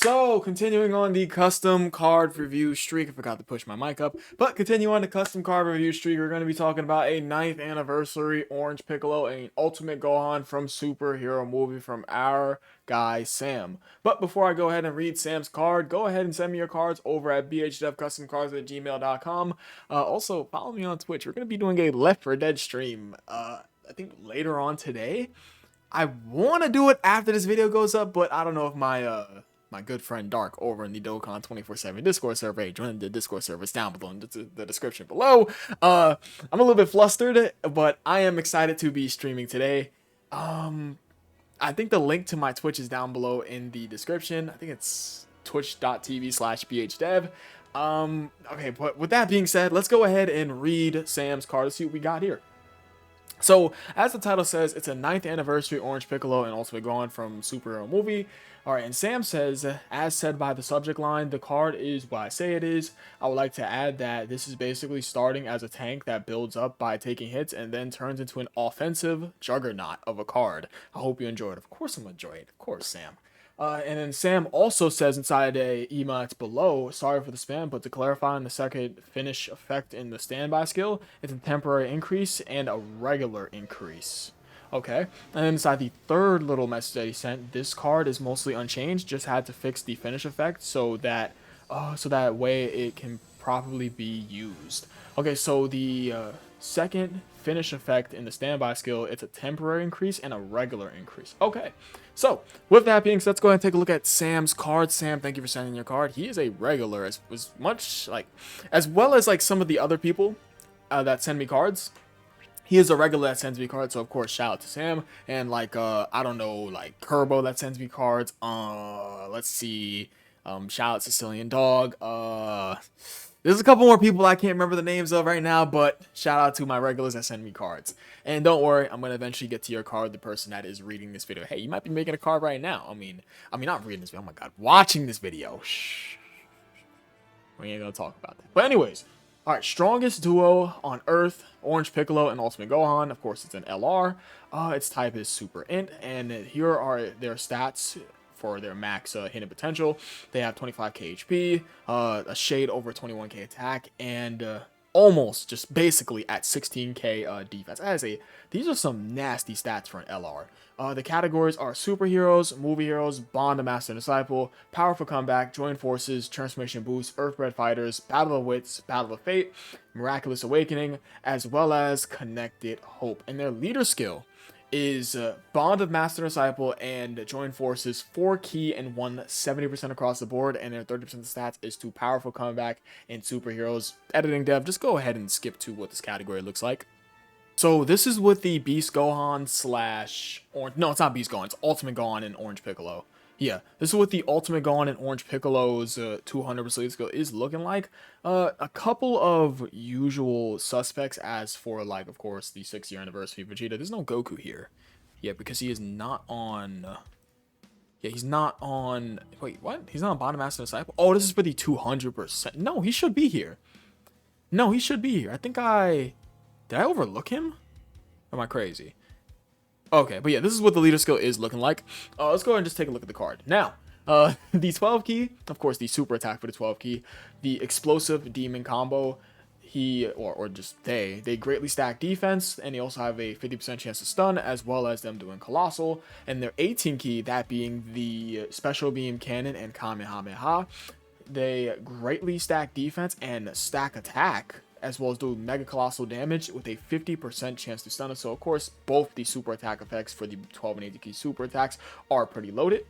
So, continuing on the custom card review streak, I forgot to push my mic up, but continue on the custom card review streak, we're going to be talking about a 9th anniversary Orange Piccolo, an Ultimate Gohan from Superhero Movie from our guy Sam. But before I go ahead and read Sam's card, go ahead and send me your cards over at bhdevcustomcards@gmail.com. Also, follow me on Twitch. We're going to be doing a Left 4 Dead stream, I think later on today. I want to do it after this video goes up, but I don't know if my good friend Dark over in the Dokkan 24/7 Discord server. Hey, join the Discord server. It's down below in the description below. I'm a little bit flustered, but I am excited to be streaming today. I think the link to my Twitch is down below in the description. I think it's twitch.tv/bhdev. Okay, but with that being said, let's go ahead and read Sam's card to see what we got here. So, as the title says, it's a 9th anniversary Orange Piccolo and Ultimate Gohan from Superhero Movie. Alright, and Sam says, as said by the subject line, the card is what I say it is. I would like to add that this is basically starting as a tank that builds up by taking hits and then turns into an offensive juggernaut of a card. I hope you enjoy it. Of course I'm going to enjoy it. Of course, Sam. And then Sam also says inside a email that's below, sorry for the spam, but to clarify on the second finish effect in the standby skill, it's a temporary increase and a regular increase. Okay, and then inside the third little message that he sent, this card is mostly unchanged, just had to fix the finish effect so that way it can properly be used. Okay, so the second finish effect in the standby skill, it's a temporary increase and a regular increase. Okay, so with that being said, let's go ahead and take a look at Sam's card. Sam, thank you for sending your card. He is a regular, as well as like some of the other people that send me cards. He is a regular that sends me cards, so of course shout out to Sam. And like I don't know, like Kerbo that sends me cards. Let's see. Shout out Sicilian Dog. There's a couple more people I can't remember the names of right now, but shout out to my regulars that send me cards. And don't worry, I'm gonna eventually get to your card, the person that is reading this video. Hey, you might be making a card right now. I mean not reading this video, oh my god, watching this video. Shh. We ain't gonna talk about that. But anyways, alright, strongest duo on Earth, Orange Piccolo and Ultimate Gohan. Of course, it's an LR. Its type is Super Int, and here are their stats for their max hidden potential. They have 25k HP, a shade over 21k attack, and almost just basically at 16k defense. These are some nasty stats for an LR. The categories are superheroes, movie heroes, bond of master and disciple, powerful comeback, join forces, transformation boost, earthbred fighters, battle of wits, battle of fate, miraculous awakening, as well as connected hope. And their leader skill is bond of master and disciple and join forces, 4 key and 70% across the board, and their 30% of stats is to powerful comeback and superheroes. Editing dev, just go ahead and skip to what this category looks like. So this is with the Beast Gohan / Orange. No, it's not Beast Gohan. It's Ultimate Gohan and Orange Piccolo. Yeah, this is what the Ultimate Gohan and Orange Piccolo's 200% skill is looking like. A couple of usual suspects as for, like, of course, the 6th-year anniversary of Vegeta. There's no Goku here. Yeah, because he is not on... Yeah, he's not on... Wait, what? He's not on Bottom Master Disciple? Oh, this is for the 200%. No, he should be here. No, he should be here. I think Did I overlook him? Or am I crazy? Okay, but yeah, this is what the leader skill is looking like. Let's go ahead and just take a look at the card. Now, the 12 key, of course, the super attack for the 12 key, the explosive demon combo, they greatly stack defense, and they also have a 50% chance to stun, as well as them doing colossal. And their 18 key, that being the special beam cannon and Kamehameha, they greatly stack defense and stack attack, as well as do mega colossal damage with a 50% chance to stun us. So of course, both the super attack effects for the 12 and 18 key super attacks are pretty loaded.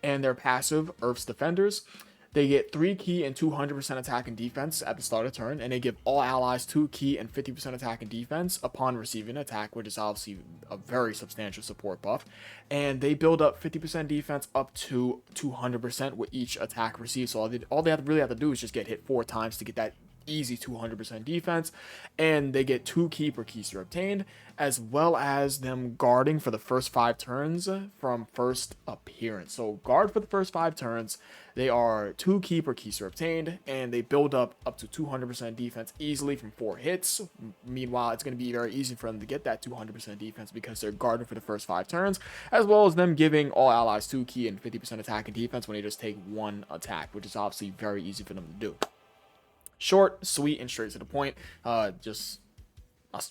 And their passive, Earth's Defenders, they get 3 key and 200% attack and defense at the start of turn, and they give all allies 2 key and 50% attack and defense upon receiving an attack, which is obviously a very substantial support buff. And they build up 50% defense up to 200% with each attack received. So all they really have to do is just get hit 4 times to get that easy 200% defense, and they get 2 key per key sphere obtained, as well as them guarding for the first 5 turns from first appearance. So guard for the first 5 turns, they are 2 key per key sphere obtained, and they build up to 200% defense easily from 4 hits. Meanwhile, it's going to be very easy for them to get that 200% defense because they're guarding for the first 5 turns, as well as them giving all allies 2 key and 50% attack and defense when they just take 1 attack, which is obviously very easy for them to do. Short, sweet, and straight to the point. Just a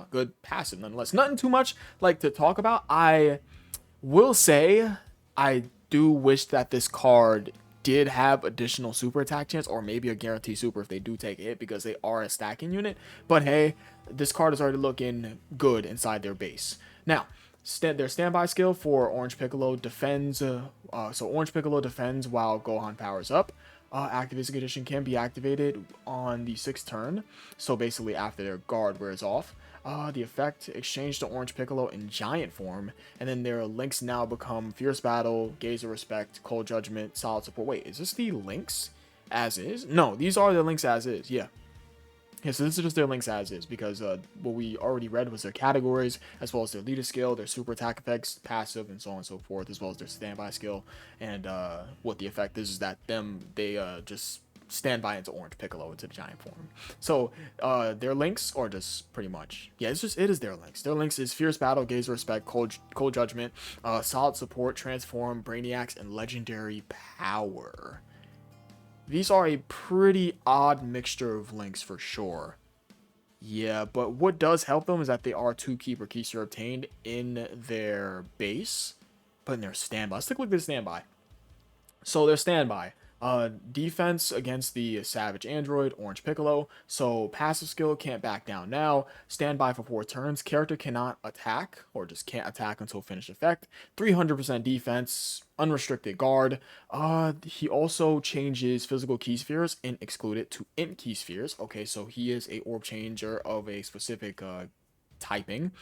good passive nonetheless. Nothing too much like to talk about. I will say I do wish that this card did have additional super attack chance, or maybe a guarantee super if they do take a hit, because they are a stacking unit. But hey, this card is already looking good inside their base. Now, their standby skill for Orange Piccolo defends. So Orange Piccolo defends while Gohan powers up. Activating condition can be activated on the 6th turn, so basically after their guard wears off. The effect, exchange to Orange Piccolo in giant form, and then their links now become Fierce Battle, Gaze of Respect, Cold Judgment, Solid Support. Wait, is this the links as is? No, these are the links as is, yeah. Yeah, so this is just their links as is, because what we already read was their categories, as well as their leader skill, their super attack effects, passive, and so on and so forth, as well as their standby skill. And what the effect is that they just standby into Orange Piccolo into the giant form. So their links are just pretty much, yeah, it is their links. Their links is Fierce Battle, Gaze of Respect, Cold Judgment, Solid Support, Transform, Brainiacs, and Legendary Power. These are a pretty odd mixture of links for sure. Yeah, but what does help them is that they are 2 key per key sphere obtained in their base, but in their standby. Let's take a look at their standby. So their standby. Defense against the Savage Android, Orange Piccolo. So passive skill, can't back down now. Standby for 4 turns. Character cannot attack, or just can't attack until finished effect. 300% defense, unrestricted guard. He also changes physical key spheres, int excluded, to int key spheres. Okay, so he is a orb changer of a specific typing.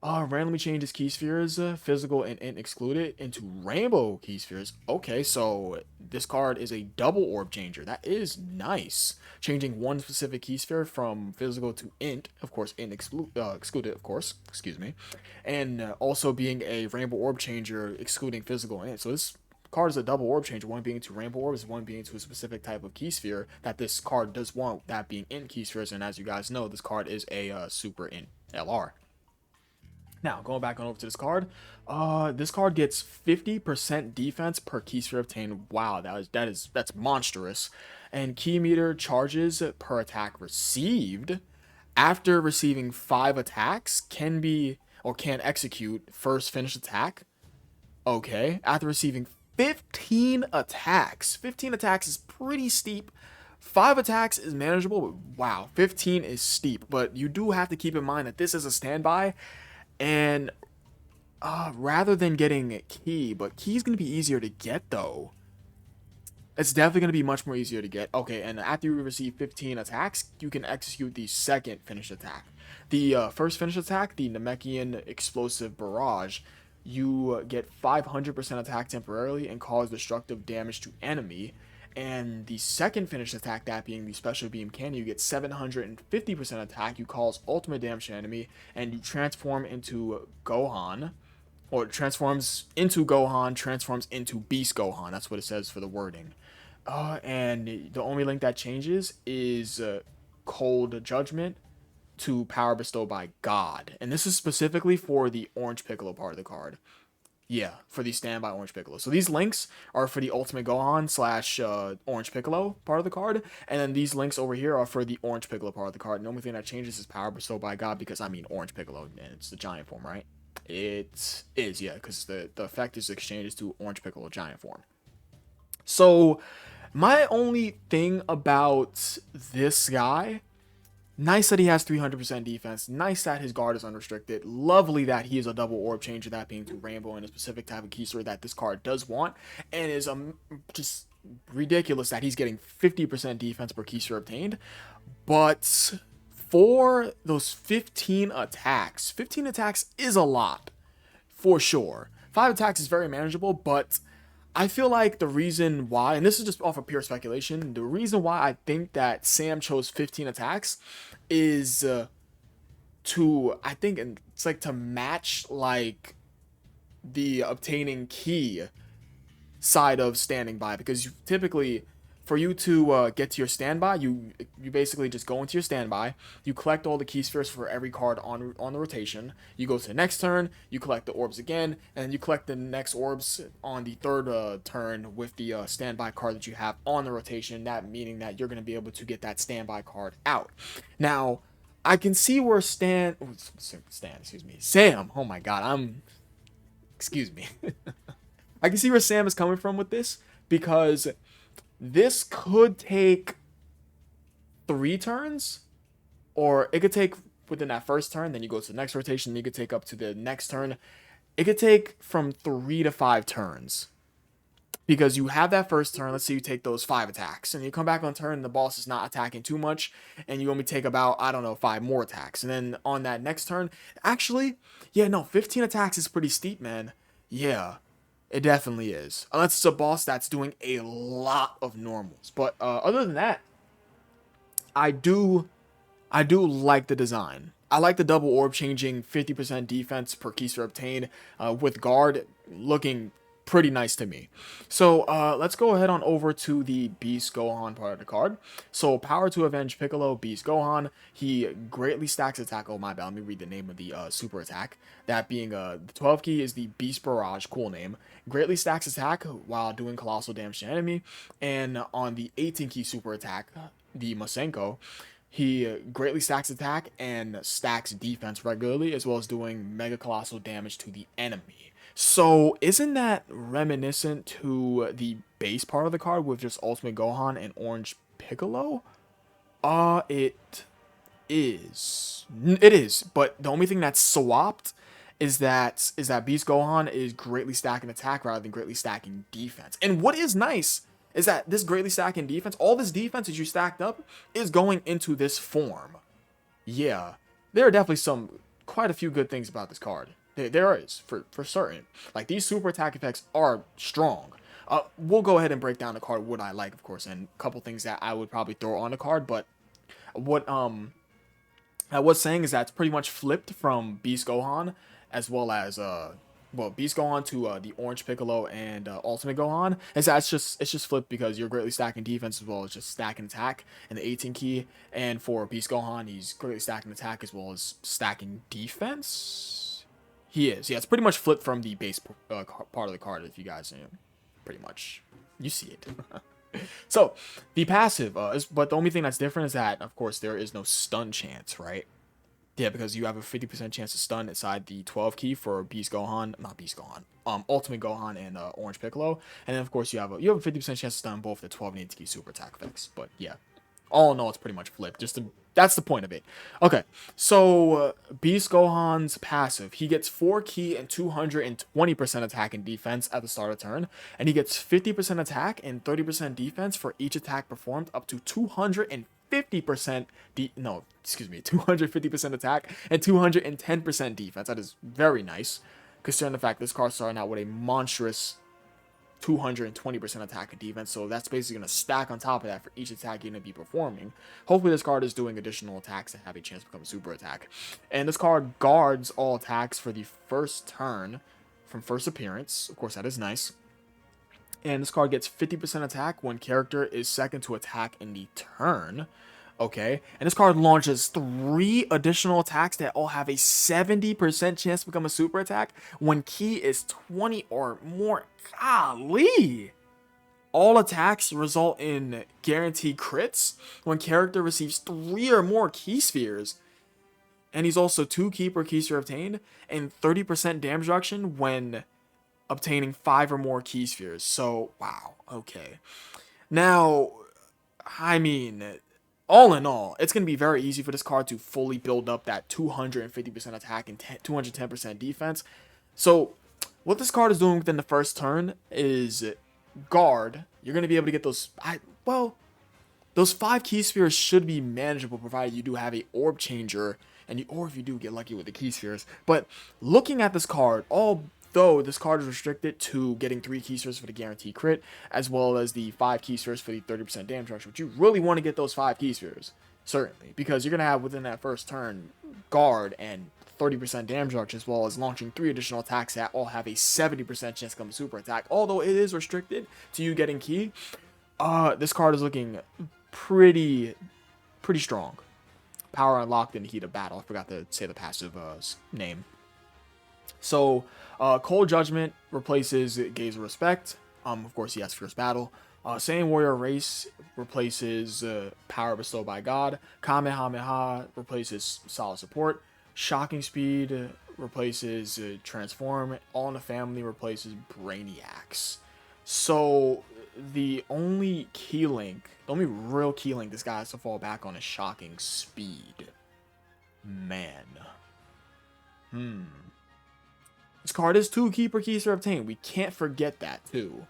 Randomly changes key spheres, physical and int excluded, into rainbow key spheres. Okay, so this card is a double orb changer. That is nice. Changing one specific key sphere from physical to int, of course, int excluded, of course, excuse me, and also being a rainbow orb changer, excluding physical and int. So this card is a double orb changer, one being to rainbow orbs, one being to a specific type of key sphere that this card does want, that being int key spheres. And as you guys know, this card is a super int LR. Now, going back on over to this card gets 50% defense per key sphere obtained. Wow, that's monstrous. And key meter charges per attack received. After receiving 5 attacks, can execute first finish attack. Okay, after receiving 15 attacks. 15 attacks is pretty steep. 5 attacks is manageable, but wow, 15 is steep. But you do have to keep in mind that this is a standby. And rather than getting key, but key is going to be easier to get though. It's definitely going to be much more easier to get. Okay, and after you receive 15 attacks, you can execute the second finish attack. The first finish attack, the Namekian Explosive Barrage, you get 500% attack temporarily and cause destructive damage to enemy. And the second finish attack, that being the Special Beam Cannon, you get 750% attack, you cause ultimate damage to enemy, and you transform into Gohan, or transforms into Beast Gohan. That's what it says for the wording. And the only link that changes is Cold Judgment to Power Bestowed by God. And this is specifically for the Orange Piccolo part of the card. Yeah, for the standby Orange Piccolo. So these links are for the Ultimate Gohan / Orange Piccolo part of the card. And then these links over here are for the Orange Piccolo part of the card. And the only thing that changes is Power Bestowed by God, because I mean Orange Piccolo, and it's the giant form, right? It is, yeah, because the effect is exchanges to Orange Piccolo giant form. So my only thing about this guy, nice that he has 300% defense. Nice that his guard is unrestricted. Lovely that he is a double orb changer, that being to rainbow and a specific type of key sword that this card does want. And is just ridiculous that he's getting 50% defense per key sword obtained. But for those 15 attacks is a lot for sure. 5 attacks is very manageable, but I feel like the reason why, and this is just off of pure speculation, the reason why I think that Sam chose 15 attacks is I think it's like to match like the obtaining key side of standing by, because you typically, for you to get to your standby, you basically just go into your standby, you collect all the key spheres for every card on the rotation, you go to the next turn, you collect the orbs again, and you collect the next orbs on the third turn with the standby card that you have on the rotation, that meaning that you're going to be able to get that standby card out. Now, I can see where Sam, oh my god, excuse me. I can see where Sam is coming from with this, because this could take 3 turns, or it could take within that first turn, then you go to the next rotation, then you could take up to the next turn. It could take from 3 to 5 turns, because you have that first turn. Let's say you take those 5 attacks, and you come back on turn, and the boss is not attacking too much, and you only take about, I don't know, 5 more attacks. And then on that next turn, actually, yeah, no, 15 attacks is pretty steep, man. Yeah. It definitely is. Unless it's a boss that's doing a lot of normals. But other than that, I do like the design. I like the double orb changing 50% defense per key sphere obtained with guard looking pretty nice to me. So let's go ahead on over to the Beast Gohan part of the card. So power to avenge Piccolo, Beast Gohan. He greatly stacks attack. Oh my bad, let me read the name of the super attack. That being the 12 key is the Beast Barrage, cool name. Greatly stacks attack while doing colossal damage to enemy. And on the 18 key super attack, the Masenko, he greatly stacks attack and stacks defense regularly, as well as doing mega colossal damage to the enemy. So isn't that reminiscent to the base part of the card with just Ultimate Gohan and Orange Piccolo? It is. It is, but the only thing that's swapped is that Beast Gohan is greatly stacking attack rather than greatly stacking defense. And what is nice is that this greatly stacking defense, all this defense that you stacked up, is going into this form. Yeah, there are definitely quite a few good things about this card. There is, for certain. Like, these super attack effects are strong. We'll go ahead and break down the card, what I like, of course, and a couple things that I would probably throw on the card, but what I was saying is that it's pretty much flipped from Beast Gohan, as well as Beast Gohan to the Orange Piccolo and Ultimate Gohan. Is that it's just flipped because you're greatly stacking defense as well as just stacking attack in the 18 key, and for Beast Gohan, he's greatly stacking attack as well as stacking defense. He is, yeah. It's pretty much flipped from the base part of the card. If you guys, pretty much, you see it. So the passive but the only thing that's different is that, of course, there is no stun chance, right? Yeah, because you have a 50% chance to stun inside the 12 key for Beast Gohan, not Beast Gohan, Ultimate Gohan and Orange Piccolo, and then of course you have a 50% chance to stun both the 12 and 18 key super attack effects. But yeah, all in all, it's pretty much flipped. That's the point of it. Okay, so Beast Gohan's passive, he gets 4 key and 220% attack and defense at the start of turn, and he gets 50% attack and 30% defense for each attack performed up to 250% 250% attack and 210% defense. That is very nice, considering the fact this card's starting out with a monstrous 220% attack and defense, so that's basically going to stack on top of that for each attack you're going to be performing. Hopefully this card is doing additional attacks that have a chance to become a super attack. And this card guards all attacks for the first turn from first appearance. Of course, that is nice. And this card gets 50% attack when character is second to attack in the turn. Okay, and this card launches 3 additional attacks that all have a 70% chance to become a super attack when key is 20 or more. Golly! All attacks result in guaranteed crits when character receives 3 or more key spheres. And he's also 2 key per key sphere obtained, and 30% damage reduction when obtaining 5 or more key spheres. So, wow, okay. Now, I mean, all in all, it's going to be very easy for this card to fully build up that 250% attack and 210% defense. So, what this card is doing within the first turn is guard. You're going to be able to get those, those 5 key spheres should be manageable, provided you do have a orb changer, or if you do get lucky with the key spheres. But looking at this card, all though this card is restricted to getting 3 keysters for the guaranteed crit, as well as the 5 keysters for the 30% damage reduction. But you really want to get those 5 keysters, certainly, because you're going to have within that first turn guard and 30% damage reduction, as well as launching 3 additional attacks that all have a 70% chance to become a super attack. Although it is restricted to you getting key, this card is looking pretty strong. Power unlocked in the heat of battle. I forgot to say the passive name. So, Cold Judgment replaces Gaze of Respect. Of course, he has Fierce Battle. Saiyan Warrior Race replaces Power Bestowed by God. Kamehameha replaces Solid Support. Shocking Speed replaces Transform. All in the Family replaces Brainiacs. So, the only real key link this guy has to fall back on is Shocking Speed. Man. This card is 2 Keeper Keys to obtain. We can't forget that too.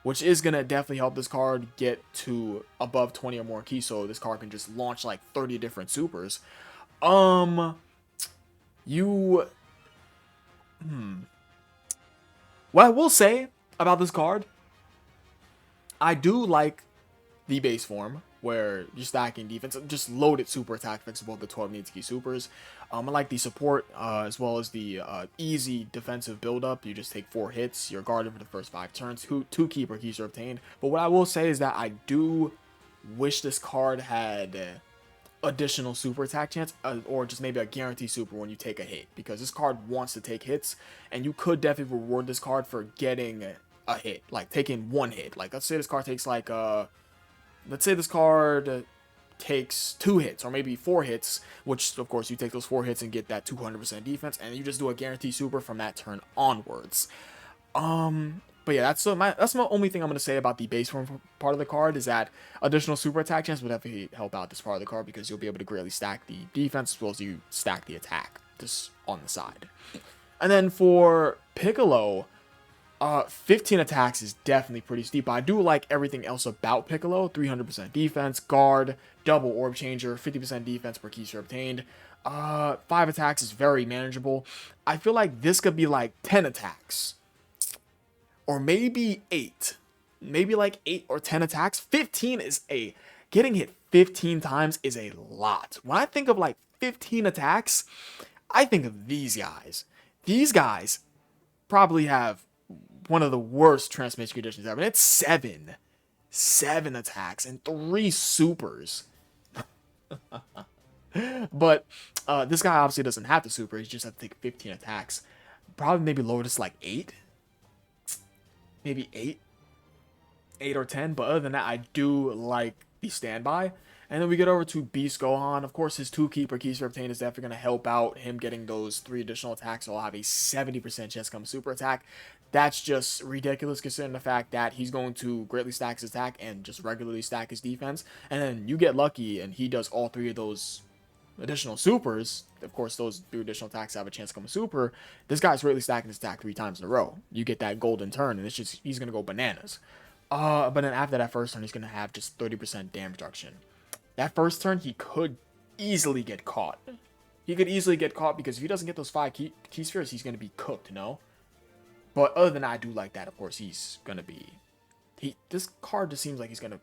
Which is going to definitely help this card get to above 20 or more keys, so this card can just launch like 30 different supers. What I will say about this card, I do like the base form, where you're stacking defense, just loaded super attack effects of both the 12 needs key supers. I like the support, as well as the easy defensive build-up. You just take 4 hits, you're guarded for the first 5 turns, 2 keeper keys are obtained. But what I will say is that I do wish this card had additional super attack chance, or just maybe a guarantee super when you take a hit, because this card wants to take hits, and you could definitely reward this card for getting a hit, like taking 1 hit. Like, let's say this card takes like let's say this card takes 2 hits or maybe 4 hits, which of course you take those 4 hits and get that 200% defense, and you just do a guarantee super from that turn onwards. But yeah, that's my only thing I'm going to say about the base form part of the card, is that additional super attack chance would definitely help out this part of the card, because you'll be able to greatly stack the defense as well as you stack the attack just on the side. And then for Piccolo, 15 attacks is definitely pretty steep, but I do like everything else about Piccolo. 300% defense, guard, double orb changer, 50% defense per keyster obtained. 5 attacks is very manageable. I feel like this could be like 10 attacks. Or maybe 8. Maybe like 8 or 10 attacks. 15 is getting hit 15 times is a lot. When I think of like 15 attacks, I think of these guys. These guys probably have one of the worst transmission conditions ever. And it's 7 attacks and 3 supers. But this guy obviously doesn't have the super. He just has to take 15 attacks. Probably maybe lower this like 8. Maybe 8 or 10. But other than that, I do like the standby. And then we get over to Beast Gohan. Of course, his 2 keeper keys for obtain is definitely going to help out him getting those 3 additional attacks. So I'll have a 70% chance to come super attack. That's just ridiculous considering the fact that he's going to greatly stack his attack and just regularly stack his defense. And then you get lucky and he does all 3 of those additional supers. Of course, those 3 additional attacks have a chance to come a super. This guy's greatly stacking his attack 3 times in a row. You get that golden turn, and he's going to go bananas. But then after that first turn, he's going to have just 30% damage reduction. That first turn, he could easily get caught. Because if he doesn't get those 5 key spheres, he's going to be cooked, no? But other than that, I do like that. Of course, he's going to be... This card just seems like he's going to...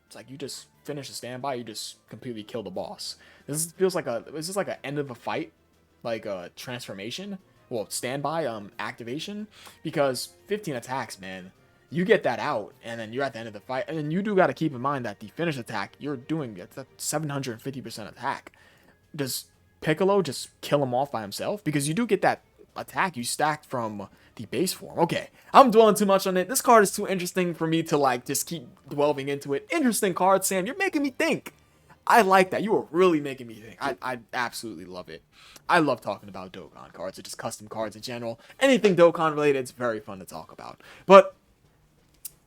It's like you just finish a standby, you just completely kill the boss. This feels like an end of a fight, like a transformation. Well, standby, activation. Because 15 attacks, man. You get that out, and then you're at the end of the fight. And then you do got to keep in mind that the finish attack, you're doing a 750% attack. Does Piccolo just kill him off by himself? Because you do get that attack you stacked from the base form. Okay, I'm dwelling too much on it. This card is too interesting for me to like just keep delving into it. Interesting card, Sam. You're making me think. I like that. You are really making me think. I absolutely love it. I love talking about Dokkan cards or just custom cards in general. Anything Dokkan related, it's very fun to talk about. But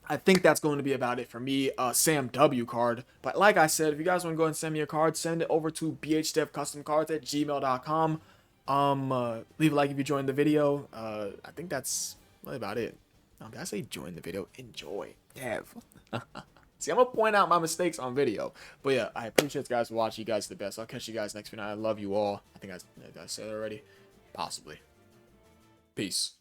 I think that's going to be about it for me. Sam W card. But like I said, if you guys want to go and send me a card, send it over to bhdevcustomcards@gmail.com. Leave a like if you joined the video. I think that's really about it. Did I say join the video? Enjoy. Dev. See, I'm gonna point out my mistakes on video. But yeah, I appreciate you guys for watching. You guys are the best. I'll catch you guys next video. I love you all. I think I said it already. Possibly. Peace.